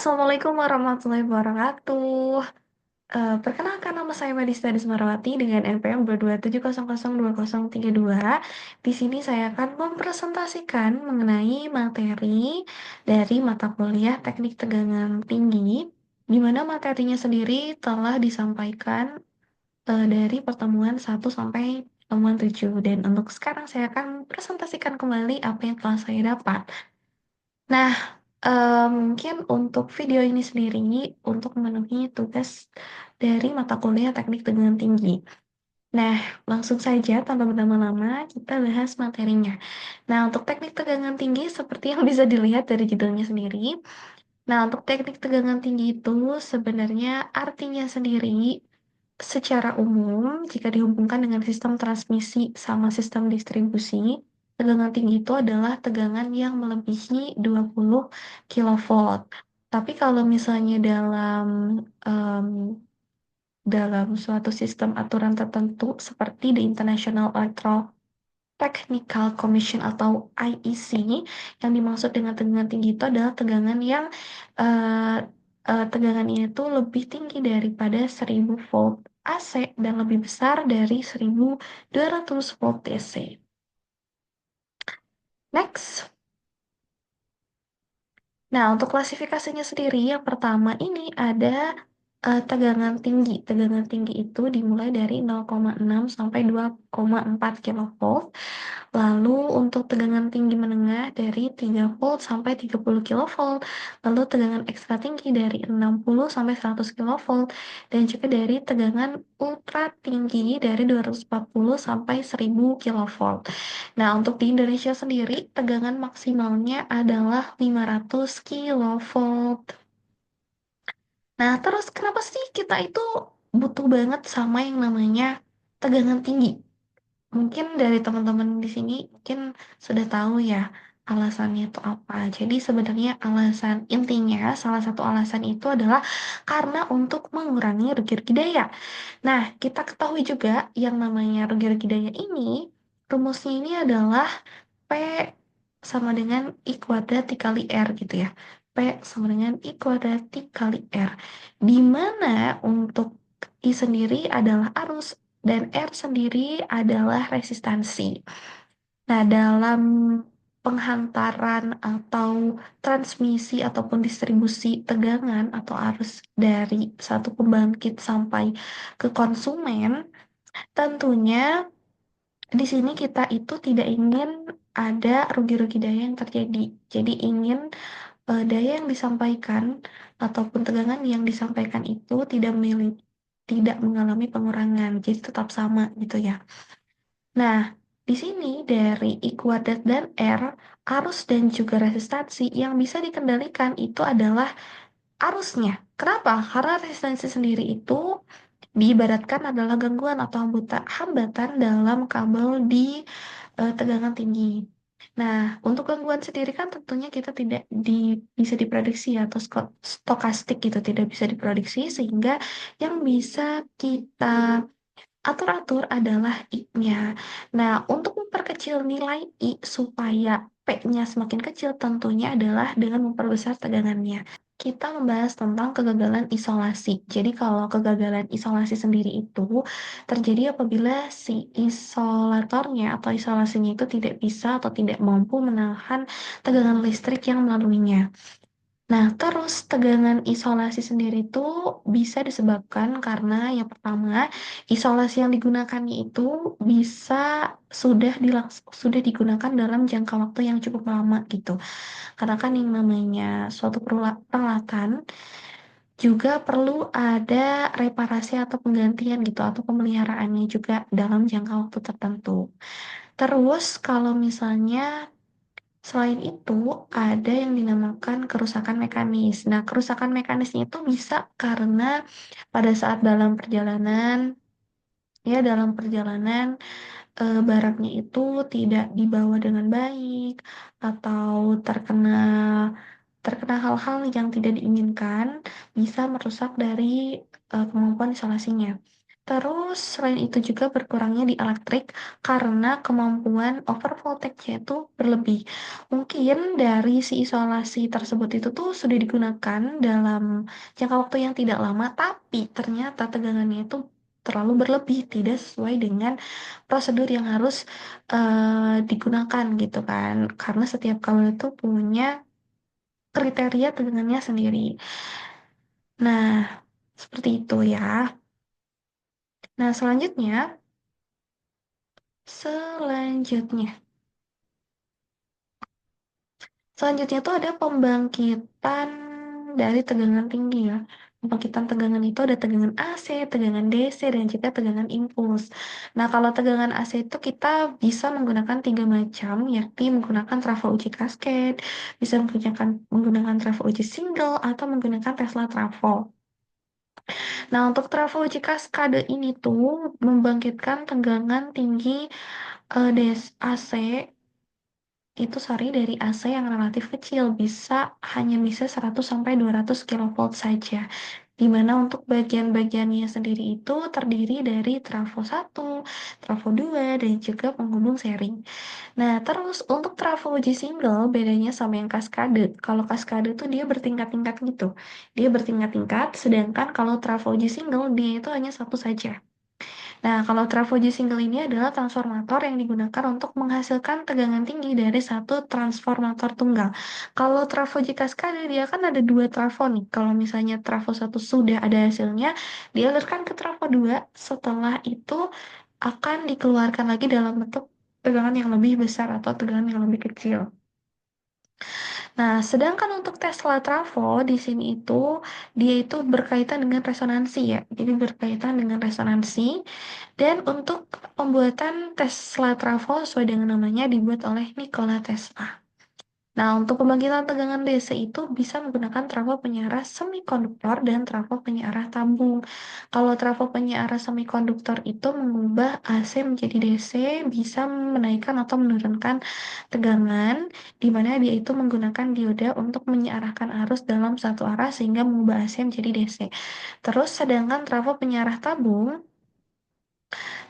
Assalamualaikum warahmatullahi wabarakatuh. Perkenalkan nama saya Madista Dismarawati dengan NPM 227002032. Di sini saya akan mempresentasikan mengenai materi dari mata kuliah Teknik Tegangan Tinggi, di mana materinya sendiri telah disampaikan dari pertemuan 1 sampai pertemuan 7. Dan untuk sekarang saya akan presentasikan kembali apa yang telah saya dapat. Nah, mungkin untuk video ini sendiri untuk memenuhi tugas dari mata kuliah Teknik Tegangan Tinggi. Nah, langsung saja tanpa berlama-lama kita bahas materinya. Nah, untuk teknik tegangan tinggi seperti yang bisa dilihat dari judulnya sendiri. Nah, untuk teknik tegangan tinggi itu sebenarnya artinya sendiri secara umum jika dihubungkan dengan sistem transmisi sama sistem distribusi, tegangan tinggi itu adalah tegangan yang melebihi 20 kilovolt. Tapi kalau misalnya em, dalam suatu sistem aturan tertentu seperti di International Technical Commission atau IEC, yang dimaksud dengan tegangan tinggi itu adalah tegangan yang eh, tegangan ini tuh lebih tinggi daripada 1000 volt AC dan lebih besar dari 1200 volt DC. Next. Nah, untuk klasifikasinya sendiri, yang pertama ini ada tegangan tinggi. Tegangan tinggi itu dimulai dari 0,6 sampai 2,4 kilovolt. Lalu untuk tegangan tinggi menengah dari 3 volt sampai 30 kilovolt. Lalu tegangan ekstra tinggi dari 60 sampai 100 kilovolt. Dan juga dari tegangan ultra tinggi dari 240 sampai 1000 kilovolt. Nah, untuk di Indonesia sendiri, tegangan maksimalnya adalah 500 kilovolt. Nah, terus kenapa sih kita itu butuh banget sama yang namanya tegangan tinggi? Mungkin dari teman-teman di sini mungkin sudah tahu ya alasannya itu apa. Jadi sebenarnya alasan intinya, salah satu alasan itu adalah karena untuk mengurangi rugi-rugi daya. Nah, kita ketahui juga yang namanya rugi-rugi daya ini, rumusnya ini adalah P sama dengan I kuadrat dikali R gitu ya. P sama dengan I kuadrat dikali R. Di mana untuk I sendiri adalah arus dan R sendiri adalah resistansi. Nah, dalam penghantaran atau transmisi ataupun distribusi tegangan atau arus dari satu pembangkit sampai ke konsumen, tentunya di sini kita itu tidak ingin ada rugi-rugi daya yang terjadi. Jadi ingin daya yang disampaikan ataupun tegangan yang disampaikan itu tidak mengalami pengurangan, jadi tetap sama gitu ya. Nah, di sini dari I kuadrat dan R, arus dan juga resistansi yang bisa dikendalikan itu adalah arusnya. Kenapa? Karena resistansi sendiri itu diibaratkan adalah gangguan atau hambatan dalam kabel di tegangan tinggi. Nah, untuk gangguan sendiri kan tentunya kita tidak bisa diprediksi atau stokastik gitu, tidak bisa diprediksi sehingga yang bisa kita atur-atur adalah I-nya. Nah, untuk memperkecil nilai I supaya P-nya semakin kecil tentunya adalah dengan memperbesar tegangannya. Kita membahas tentang kegagalan isolasi. Jadi kalau kegagalan isolasi sendiri itu terjadi apabila si isolatornya atau isolasinya itu tidak bisa atau tidak mampu menahan tegangan listrik yang melaluinya. Nah, terus tegangan isolasi sendiri itu bisa disebabkan karena yang pertama, isolasi yang digunakannya itu bisa sudah digunakan dalam jangka waktu yang cukup lama gitu. Karena kan yang namanya suatu peralatan juga perlu ada reparasi atau penggantian gitu atau pemeliharaannya juga dalam jangka waktu tertentu. Terus kalau misalnya selain itu, ada yang dinamakan kerusakan mekanis. Nah, kerusakan mekanisnya itu bisa karena pada saat dalam perjalanan barangnya itu tidak dibawa dengan baik atau terkena terkena hal-hal yang tidak diinginkan, bisa merusak dari kemampuan isolasinya. Terus selain itu juga berkurangnya di elektrik karena kemampuan overvoltage-nya itu berlebih. Mungkin dari si isolasi tersebut itu tuh sudah digunakan dalam jangka waktu yang tidak lama, tapi ternyata tegangannya itu terlalu berlebih, tidak sesuai dengan prosedur yang harus digunakan gitu kan. Karena setiap kabel itu punya kriteria tegangannya sendiri. Nah, seperti itu ya. Nah, selanjutnya, selanjutnya tuh ada pembangkitan dari tegangan tinggi ya. Pembangkitan tegangan itu ada tegangan AC, tegangan DC, dan juga tegangan impuls. Nah, kalau tegangan AC itu kita bisa menggunakan tiga macam, yakni menggunakan trafo uji cascade, bisa menggunakan trafo uji single, atau menggunakan Tesla trafo. Nah, untuk trafo uji kaskade ini tuh membangkitkan tegangan tinggi AC itu sorry dari AC yang relatif kecil hanya bisa 100 sampai 200 kilovolt saja. Di mana untuk bagian-bagiannya sendiri itu terdiri dari trafo satu, trafo 2, dan juga penghubung seri. Nah, terus untuk trafo uji single bedanya sama yang kaskade. Kalau kaskade tuh dia bertingkat-tingkat gitu. Dia bertingkat-tingkat, sedangkan kalau trafo uji single dia itu hanya satu saja. Nah, kalau travoji single ini adalah transformator yang digunakan untuk menghasilkan tegangan tinggi dari satu transformator tunggal. Kalau travoji kaskade dia kan ada dua trafo nih. Kalau misalnya trafo satu sudah ada hasilnya, dialirkan ke trafo 2, setelah itu akan dikeluarkan lagi dalam bentuk tegangan yang lebih besar atau tegangan yang lebih kecil. Nah, sedangkan untuk Tesla Trafo di sini dia itu berkaitan dengan resonansi ya. Jadi berkaitan dengan resonansi dan untuk pembuatan Tesla Trafo sesuai dengan namanya dibuat oleh Nikola Tesla. Nah, untuk pembangkitan tegangan DC itu bisa menggunakan trafo penyiarah semikonduktor dan trafo penyiarah tabung. Kalau trafo penyiarah semikonduktor itu mengubah AC menjadi DC, bisa menaikkan atau menurunkan tegangan, di mana dia itu menggunakan dioda untuk menyiarahkan arus dalam satu arah sehingga mengubah AC menjadi DC. Terus, sedangkan trafo penyiarah tabung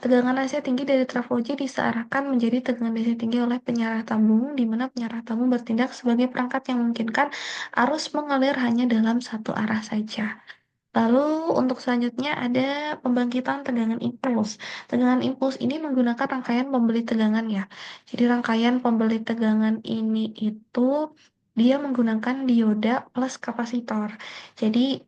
tegangan AC tinggi dari travoji disearahkan menjadi tegangan DC tinggi oleh penyarah tabung, di mana penyarah tabung bertindak sebagai perangkat yang memungkinkan arus mengalir hanya dalam satu arah saja. Lalu untuk selanjutnya ada pembangkitan tegangan impuls. Tegangan impuls ini menggunakan rangkaian pembeli tegangan ya. Jadi rangkaian pembeli tegangan ini itu dia menggunakan dioda plus kapasitor. Jadi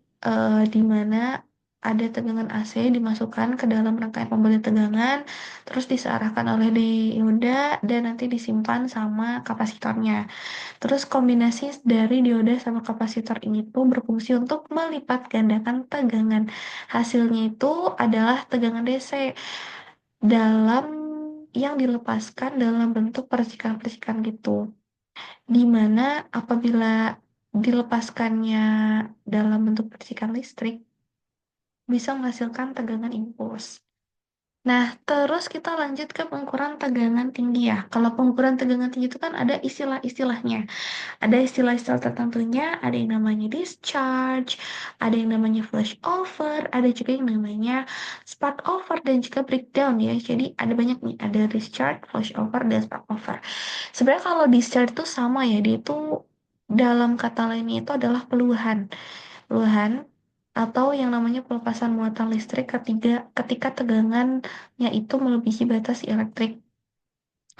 di mana ada tegangan AC dimasukkan ke dalam rangkaian pembeli tegangan, terus disearahkan oleh dioda dan nanti disimpan sama kapasitornya. Terus kombinasi dari dioda sama kapasitor ini tuh berfungsi untuk melipat gandakan tegangan. Hasilnya itu adalah tegangan DC dalam yang dilepaskan dalam bentuk percikan-percikan gitu. Di mana apabila dilepaskannya dalam bentuk percikan listrik bisa menghasilkan tegangan impuls. Nah, terus kita lanjut ke pengukuran tegangan tinggi ya. Kalau pengukuran tegangan tinggi itu kan ada istilah-istilahnya. Ada istilah-istilah tertentunya, ada yang namanya discharge, ada yang namanya flashover, ada juga yang namanya spark over dan juga breakdown ya. Jadi ada banyak nih, ada discharge, flashover, dan spark over. Sebenarnya kalau discharge itu sama ya, dia itu dalam kata lainnya itu adalah peluhan. Peluhan atau yang namanya pelepasan muatan listrik ketika tegangannya itu melebihi batas elektrik.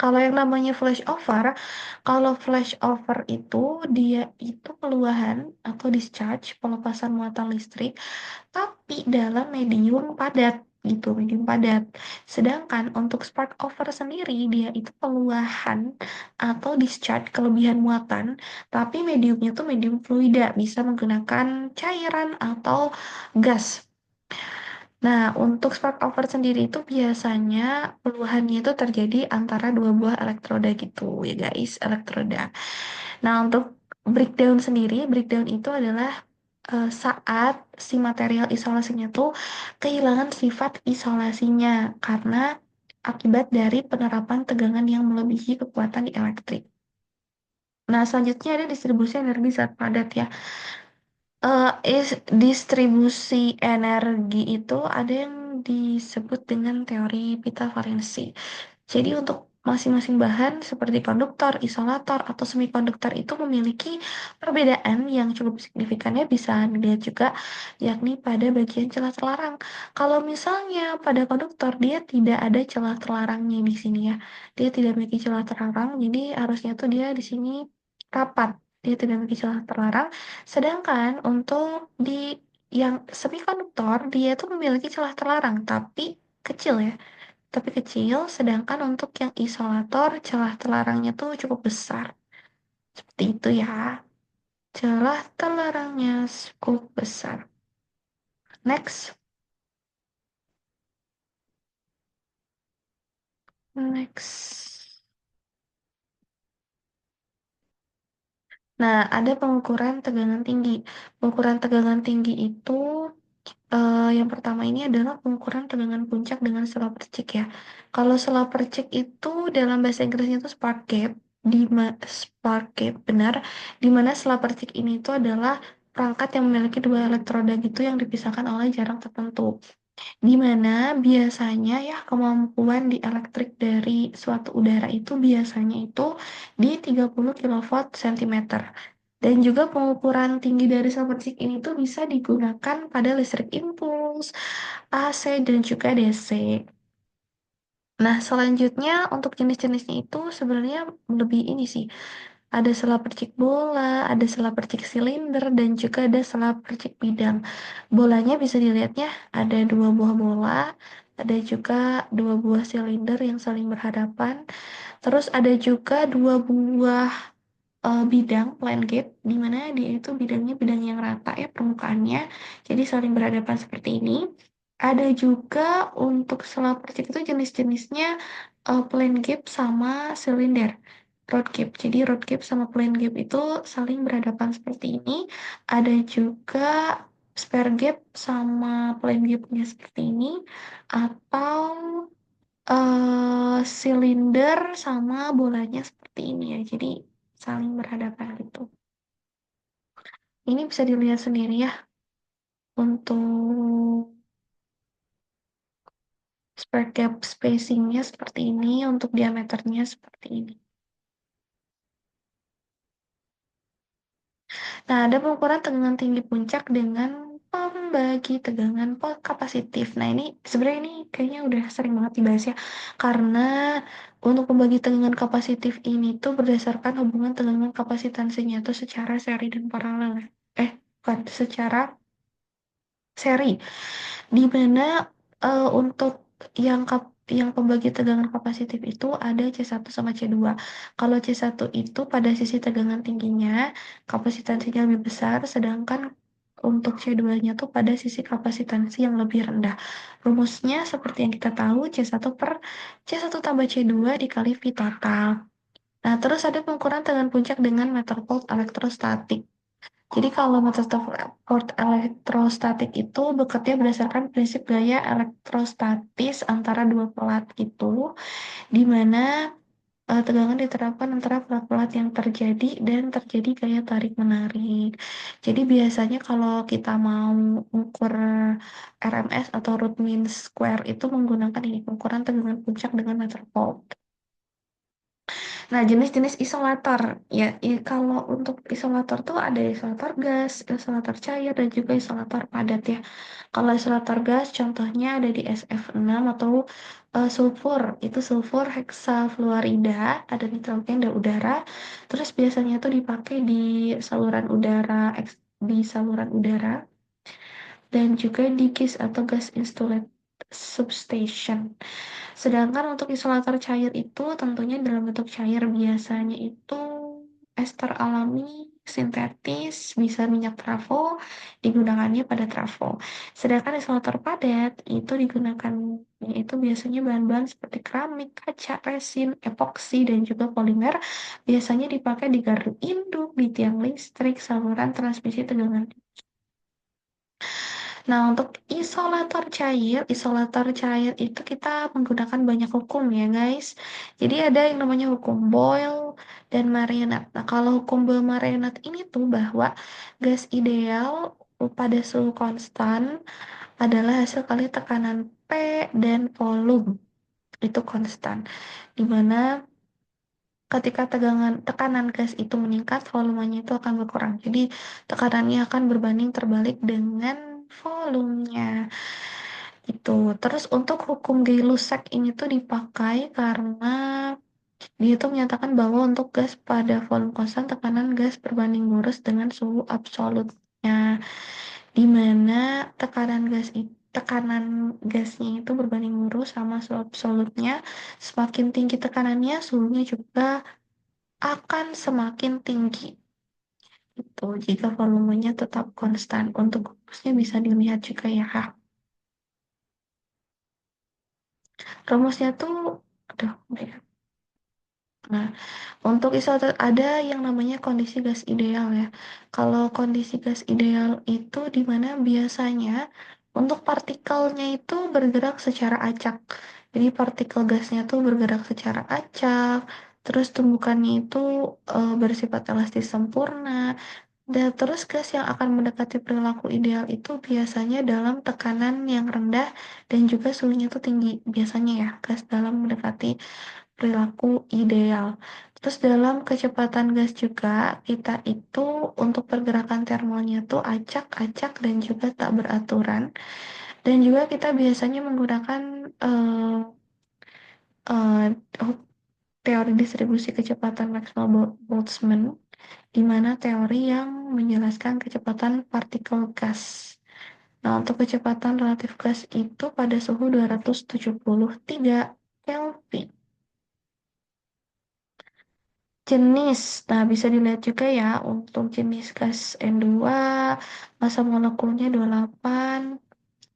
Kalau yang namanya flashover, kalau flashover itu dia itu keluahan atau discharge pelepasan muatan listrik, tapi dalam medium padat gitu, medium padat. Sedangkan untuk spark over sendiri dia itu keluahan atau discharge kelebihan muatan, tapi mediumnya tuh medium fluida, bisa menggunakan cairan atau gas. Nah, untuk spark over sendiri itu biasanya peluhannya itu terjadi antara dua buah elektroda gitu ya guys, elektroda. Nah, untuk breakdown itu adalah saat si material isolasinya tuh kehilangan sifat isolasinya karena akibat dari penerapan tegangan yang melebihi kekuatan di elektrik. Nah, selanjutnya ada distribusi energi zat padat ya. Distribusi energi itu ada yang disebut dengan teori pita valensi. Jadi untuk masing-masing bahan seperti konduktor, isolator, atau semikonduktor itu memiliki perbedaan yang cukup signifikannya bisa dilihat juga yakni pada bagian celah terlarang. Kalau misalnya pada konduktor dia tidak ada celah terlarangnya di sini ya. Dia tidak memiliki celah terlarang, jadi harusnya tuh dia di sini rapat. Dia tidak memiliki celah terlarang. Sedangkan untuk di yang semikonduktor dia tuh memiliki celah terlarang tapi kecil ya, tapi kecil, sedangkan untuk yang isolator celah terlarangnya tuh cukup besar. Seperti itu ya. Celah terlarangnya cukup besar. Next. Next. Nah, ada pengukuran tegangan tinggi. Pengukuran tegangan tinggi itu yang pertama ini adalah pengukuran tegangan puncak dengan skala percik ya. Kalau skala percik itu dalam bahasa Inggrisnya itu spark gap, spark gap benar, di mana skala percik ini itu adalah perangkat yang memiliki dua elektroda gitu yang dipisahkan oleh jarak tertentu. Di mana biasanya ya kemampuan dielektrik dari suatu udara itu biasanya itu di 30 kilowatt cm. Dan juga pengukuran tinggi dari sel percik ini tuh bisa digunakan pada listrik impuls, AC, dan juga DC. Nah, selanjutnya untuk jenis-jenisnya itu sebenarnya lebih ini sih. Ada sela percik bola, ada sela percik silinder, dan juga ada sela percik bidang. Bolanya bisa dilihatnya ada dua buah bola, ada juga dua buah silinder yang saling berhadapan. Terus ada juga dua buah bidang plan gap, di mana dia itu bidangnya bidang yang rata ya permukaannya, jadi saling berhadapan seperti ini. Ada juga untuk sela percik itu jenis-jenisnya plan gap sama silinder road gap. Jadi road gap sama plan gap itu saling berhadapan seperti ini. Ada juga spare gap sama plan gapnya seperti ini, atau silinder sama bolanya seperti ini ya. Jadi saling berhadapan gitu. Ini bisa dilihat sendiri ya untuk spare gap spacingnya seperti ini, untuk diameternya seperti ini. Nah, ada pengukuran tegangan tinggi puncak dengan pembagi tegangan kapasitif. Nah, ini sebenarnya ini kayaknya udah sering banget dibahas ya. Karena untuk pembagi tegangan kapasitif ini tuh berdasarkan hubungan tegangan kapasitansinya tuh secara seri dan paralel. Bukan secara seri. Di mana untuk yang pembagi tegangan kapasitif itu ada C1 sama C2. Kalau C1 itu pada sisi tegangan tingginya kapasitansinya lebih besar, sedangkan untuk C2-nya tuh pada sisi kapasitansi yang lebih rendah. Rumusnya seperti yang kita tahu C1 per C1 tambah C2 dikali V total. Nah, terus ada pengukuran tegangan puncak dengan meter volt elektrostatik. Jadi kalau port elektrostatik itu bekerja berdasarkan prinsip gaya elektrostatis antara dua pelat gitu, di mana tegangan diterapkan antara pelat-pelat yang terjadi dan terjadi gaya tarik-menarik. Jadi biasanya kalau kita mau ukur RMS atau root mean square itu menggunakan ini pengukuran tegangan puncak dengan meter volt. Nah, jenis-jenis isolator ya, kalau untuk isolator tuh ada isolator gas, isolator cair, dan juga isolator padat ya. Kalau isolator gas contohnya ada di SF6 atau sulfur, itu sulfur heksafluorida, ada nitrogen dan udara. Terus biasanya tuh dipakai di saluran udara, di saluran udara dan juga di GIS atau gas insulate substation. Sedangkan untuk isolator cair itu tentunya dalam bentuk cair, biasanya itu ester alami sintetis, bisa minyak trafo, digunakannya pada trafo. Sedangkan isolator padat itu digunakan yaitu biasanya bahan-bahan seperti keramik, kaca, resin, epoksi, dan juga polimer, biasanya dipakai di gardu induk, di tiang listrik, saluran transmisi tegangan. Nah, untuk isolator cair itu kita menggunakan banyak hukum ya, guys. Jadi ada yang namanya hukum Boyle dan Marionette. Nah, kalau hukum Boyle-Marionette ini tuh bahwa gas ideal pada suhu konstan adalah hasil kali tekanan P dan volume. Itu konstan. Di mana ketika tekanan gas itu meningkat, volumenya itu akan berkurang. Jadi tekanannya akan berbanding terbalik dengan volumenya. Itu. Terus untuk hukum Gay-Lussac ini tuh dipakai karena dia itu menyatakan bahwa untuk gas pada volume konstan, tekanan gas berbanding lurus dengan suhu absolutnya, di mana tekanan gasnya itu berbanding lurus sama suhu absolutnya. Semakin tinggi tekanannya, suhunya juga akan semakin tinggi. Itu jika volumenya tetap konstan. Untuk rumusnya bisa dilihat juga ya, Kak. Rumusnya tuh, aduh, ya. Nah, untuk isoter ada yang namanya kondisi gas ideal ya. Kalau kondisi gas ideal itu di mana biasanya untuk partikelnya itu bergerak secara acak. Jadi partikel gasnya tuh bergerak secara acak, terus tumbukannya itu bersifat elastis sempurna. Dan terus gas yang akan mendekati perilaku ideal itu biasanya dalam tekanan yang rendah dan juga suhunya tuh tinggi. Biasanya ya, gas dalam mendekati perilaku ideal. Terus dalam kecepatan gas juga, kita itu untuk pergerakan termalnya tuh acak-acak dan juga tak beraturan. Dan juga kita biasanya menggunakan eh, eh, teori distribusi kecepatan Maxwell-Boltzmann, di mana teori yang menjelaskan kecepatan partikel gas. Nah, untuk kecepatan relatif gas itu pada suhu 273 Kelvin. Jenis, nah bisa dilihat juga ya untuk jenis gas N2, massa molekulnya 28,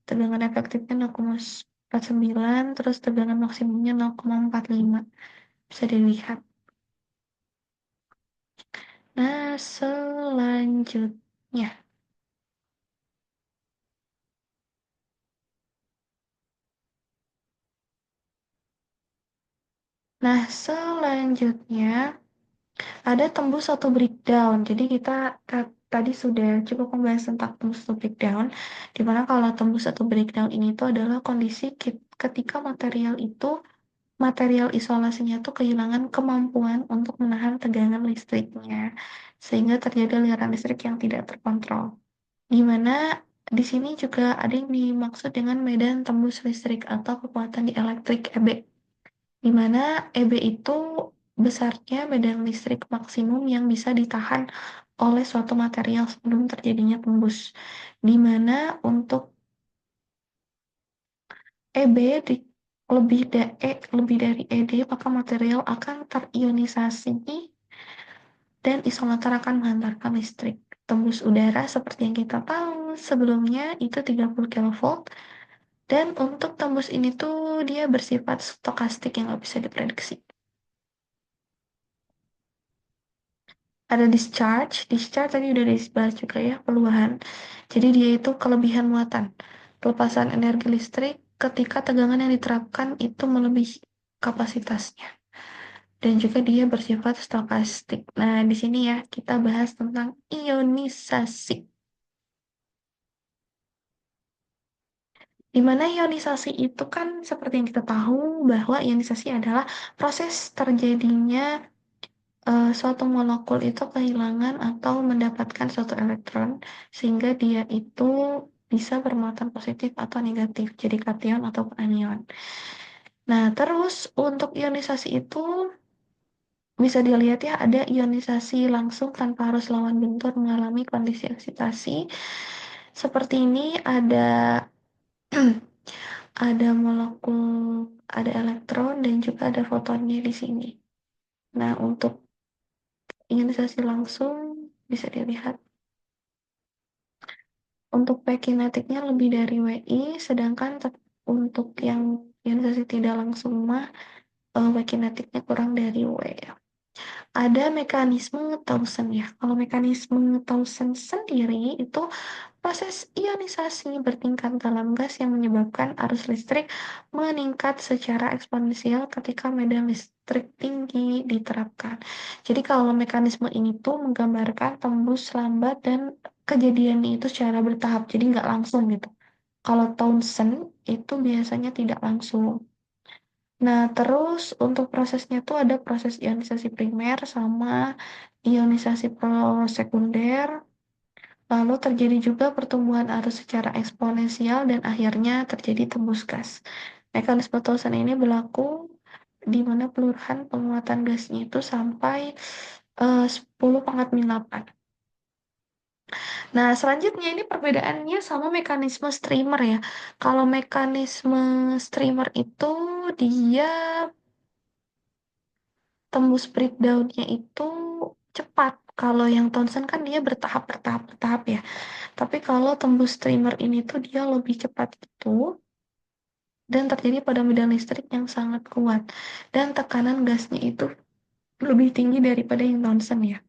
tegangan efektifnya 0,49, terus tegangan maksimumnya 0,45. Bisa dilihat. Nah, selanjutnya. Nah, selanjutnya ada tembus atau breakdown. Jadi kita tadi sudah cukup membahas tentang tembus atau breakdown, di mana kalau tembus atau breakdown ini tuh adalah kondisi ketika material isolasinya tuh kehilangan kemampuan untuk menahan tegangan listriknya, sehingga terjadi aliran listrik yang tidak terkontrol. Di mana di sini juga ada yang dimaksud dengan medan tembus listrik atau kekuatan dielektrik EB, di mana EB itu besarnya medan listrik maksimum yang bisa ditahan oleh suatu material sebelum terjadinya tembus. Di mana untuk EB lebih dari ED, maka material akan terionisasi dan isolator akan menghantarkan listrik. Tembus udara seperti yang kita tahu sebelumnya itu 30 kilovolt, dan untuk tembus ini tuh dia bersifat stokastik yang nggak bisa diprediksi. Ada discharge tadi udah dibahas juga ya, peluahan. Jadi dia itu kelebihan muatan, pelepasan energi listrik ketika tegangan yang diterapkan itu melebihi kapasitasnya. Dan juga dia bersifat stokastik. Nah, di sini ya kita bahas tentang ionisasi. Di mana ionisasi itu kan seperti yang kita tahu bahwa ionisasi adalah proses terjadinya suatu molekul itu kehilangan atau mendapatkan suatu elektron sehingga dia itu bisa bermuatan positif atau negatif, jadi kation atau anion. Nah, terus untuk ionisasi itu bisa dilihat ya, ada ionisasi langsung tanpa harus lawan bentur mengalami kondisi eksitasi. Seperti ini ada molekul, ada elektron dan juga ada fotonnya di sini. Nah, untuk ionisasi langsung bisa dilihat untuk P kinetiknya lebih dari WI, sedangkan untuk yang ionisasi tidak langsung mah W kinetiknya kurang dari W. Ada mekanisme Tausen ya. Kalau mekanisme Tausen sendiri itu proses ionisasi bertingkat dalam gas yang menyebabkan arus listrik meningkat secara eksponensial ketika medan listrik tinggi diterapkan. Jadi kalau mekanisme ini tuh menggambarkan tembus lambat dan kejadiannya itu secara bertahap, jadi nggak langsung gitu. Kalau Townsend itu biasanya tidak langsung. Nah, terus untuk prosesnya tuh ada proses ionisasi primer sama ionisasi prosekunder. Lalu terjadi juga pertumbuhan arus secara eksponensial dan akhirnya terjadi tembus gas. Mekanisme Townsend ini berlaku di mana peluruhan penguatan gasnya itu sampai 10 pangkat min 8. Nah, selanjutnya ini perbedaannya sama mekanisme streamer ya. Kalau mekanisme streamer itu dia tembus breakdown-nya itu cepat. Kalau yang Townsend kan dia bertahap, bertahap, bertahap ya. Tapi kalau tembus streamer ini tuh dia lebih cepat itu dan terjadi pada medan listrik yang sangat kuat. Dan tekanan gasnya itu lebih tinggi daripada yang Townsend ya.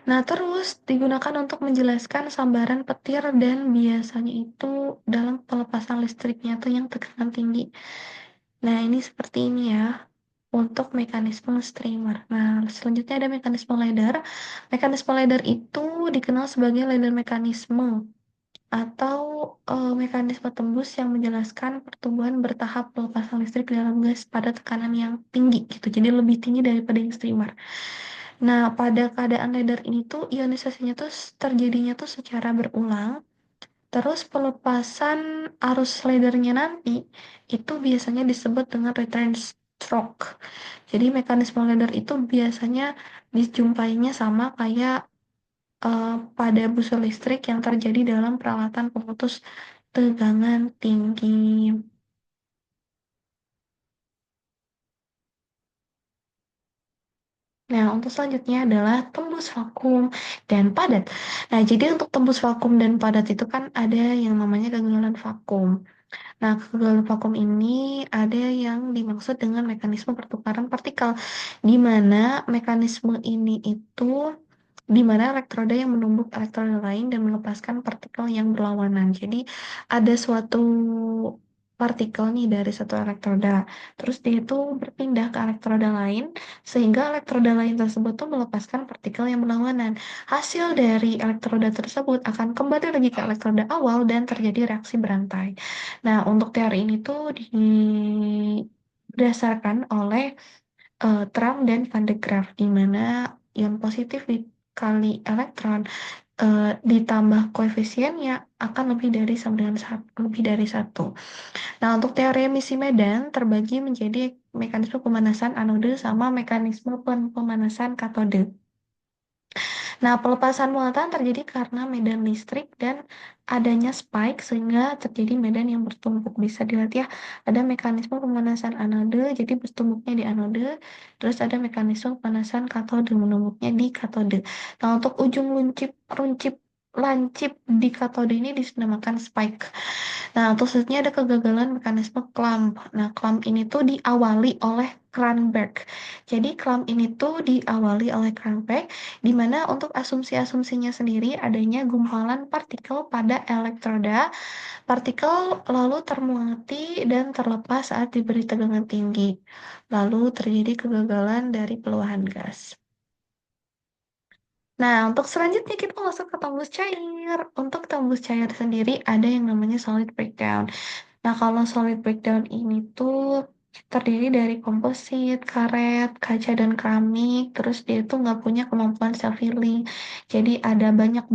Nah, terus digunakan untuk menjelaskan sambaran petir dan biasanya itu dalam pelepasan listriknya tuh yang tekanan tinggi. Nah, ini seperti ini ya untuk mekanisme streamer. Nah, selanjutnya ada mekanisme ladder. Mekanisme ladder itu dikenal sebagai ladder mekanisme atau mekanisme tembus yang menjelaskan pertumbuhan bertahap pelepasan listrik dalam gas pada tekanan yang tinggi gitu. Jadi lebih tinggi daripada yang streamer. Nah, pada keadaan ladder ini tuh ionisasinya tuh terjadinya tuh secara berulang. Terus pelepasan arus laddernya nanti itu biasanya disebut dengan return stroke. Jadi mekanisme ladder itu biasanya dijumpainya sama kayak pada busur listrik yang terjadi dalam peralatan pemutus tegangan tinggi. Nah, untuk selanjutnya adalah tembus vakum dan padat. Nah, jadi untuk tembus vakum dan padat itu kan ada yang namanya kegagalan vakum. Nah, kegagalan vakum ini ada yang dimaksud dengan mekanisme pertukaran partikel, di mana mekanisme ini itu di mana elektroda yang menumbuk elektroda lain dan melepaskan partikel yang berlawanan. Jadi ada suatu partikel nih dari satu elektroda, terus dia itu berpindah ke elektroda lain, sehingga elektroda lain tersebut tuh melepaskan partikel yang berlawanan. Hasil dari elektroda tersebut akan kembali lagi ke elektroda awal dan terjadi reaksi berantai. Nah, untuk teori ini tuh didasarkan oleh Trump dan Van de Graaff, di mana ion positif dikali elektron ditambah koefisiennya akan lebih dari sama dengan satu, lebih dari satu. Nah, untuk teori emisi medan terbagi menjadi mekanisme pemanasan anode sama mekanisme pemanasan katode. Nah, pelepasan muatan terjadi karena medan listrik dan adanya spike sehingga terjadi medan yang bertumpuk. Bisa dilihat ya, ada mekanisme pemanasan anode, jadi bertumpuknya di anode, terus ada mekanisme pemanasan katode, menumpuknya di katode. Nah, untuk ujung runcip lancip di katode ini dinamakan spike. Nah, untuk selanjutnya ada kegagalan mekanisme clamp. Nah, clamp ini tuh diawali oleh Cranberg. Jadi, clamp ini tuh diawali oleh Cranberg, di mana untuk asumsi-asumsinya sendiri adanya gumpalan partikel pada elektroda. Partikel lalu termuati dan terlepas saat diberi tegangan tinggi. Lalu terjadi kegagalan dari peluahan gas. Nah, untuk selanjutnya kita masuk ke tembus cair. Untuk tembus cair sendiri ada yang namanya solid breakdown. Nah, kalau solid breakdown ini tuh terdiri dari komposit, karet, kaca, dan keramik. Terus dia tuh nggak punya kemampuan self healing. Jadi ada banyak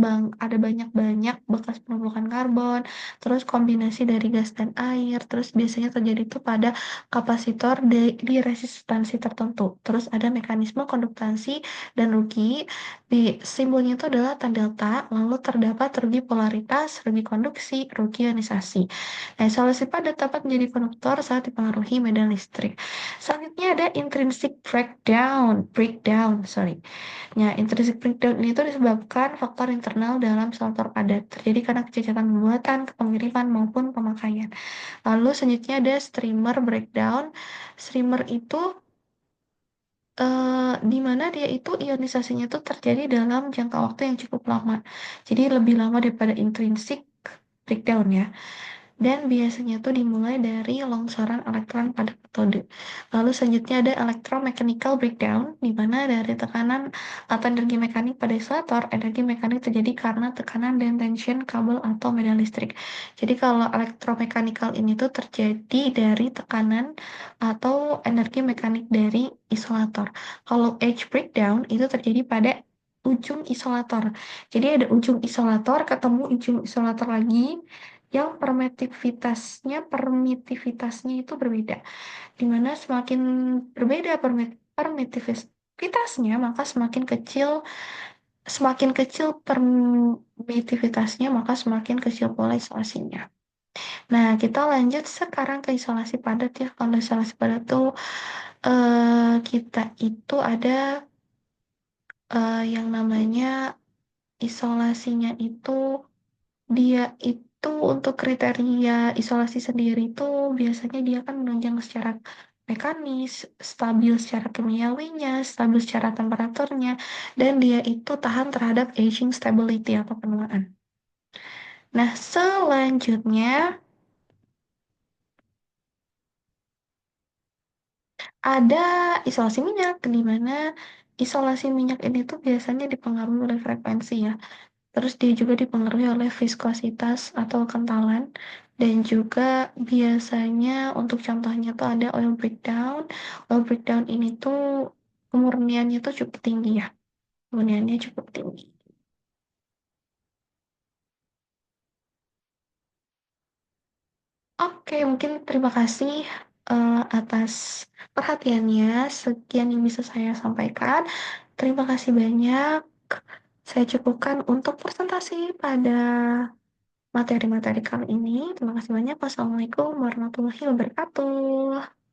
bekas penumpukan karbon. Terus kombinasi dari gas dan air. Terus biasanya terjadi tuh pada kapasitor di resistansi tertentu. Terus ada mekanisme konduktansi dan rugi. Di simbolnya itu adalah tanda delta. Lalu terdapat rugi polaritas, rugi konduksi, rugi ionisasi. Nah, isolasi padat dapat menjadi konduktor saat dipengaruhi medan listrik. Selanjutnya ada intrinsic breakdown, sorry. Nah, intrinsic breakdown ini tuh disebabkan faktor internal dalam smelter padat. Terjadi karena kecacatan pembuatan, kepengiriman, maupun pemakaian. Lalu selanjutnya ada streamer breakdown. Streamer itu di mana dia itu ionisasinya itu terjadi dalam jangka waktu yang cukup lama. Jadi lebih lama daripada intrinsic breakdown ya. dan biasanya tuh dimulai dari longsoran elektron pada katode. Lalu selanjutnya ada electromechanical breakdown, di mana dari tekanan atau energi mekanik pada isolator, energi mekanik terjadi karena tekanan dan tension kabel atau medan listrik. Jadi kalau electromechanical ini tuh terjadi dari tekanan atau energi mekanik dari isolator. Kalau edge breakdown itu terjadi pada ujung isolator. Jadi ada ujung isolator ketemu ujung isolator lagi yang permitivitasnya itu berbeda. Dimana semakin berbeda permitivitasnya, maka semakin kecil permitivitasnya, maka semakin kecil pula isolasinya. Nah, kita lanjut sekarang ke isolasi padat ya. Kalau isolasi padat tuh kita itu ada yang namanya isolasinya itu dia itu untuk kriteria isolasi sendiri itu biasanya dia kan menunjang secara mekanis, stabil secara kimiawinya, stabil secara temperaturnya, dan dia itu tahan terhadap aging stability atau penuaan. Nah, selanjutnya ada isolasi minyak, di mana isolasi minyak ini tuh biasanya dipengaruhi oleh frekuensi ya. Terus dia juga dipengaruhi oleh viskositas atau kentalan. Dan juga biasanya untuk contohnya tuh ada oil breakdown. Oil breakdown ini tuh kemurniannya tuh cukup tinggi ya. Kemurniannya cukup tinggi. Oke, mungkin terima kasih atas perhatiannya. Sekian yang bisa saya sampaikan. Terima kasih banyak. Saya cukupkan untuk presentasi pada materi-materi kali ini. Terima kasih banyak. Wassalamualaikum warahmatullahi wabarakatuh.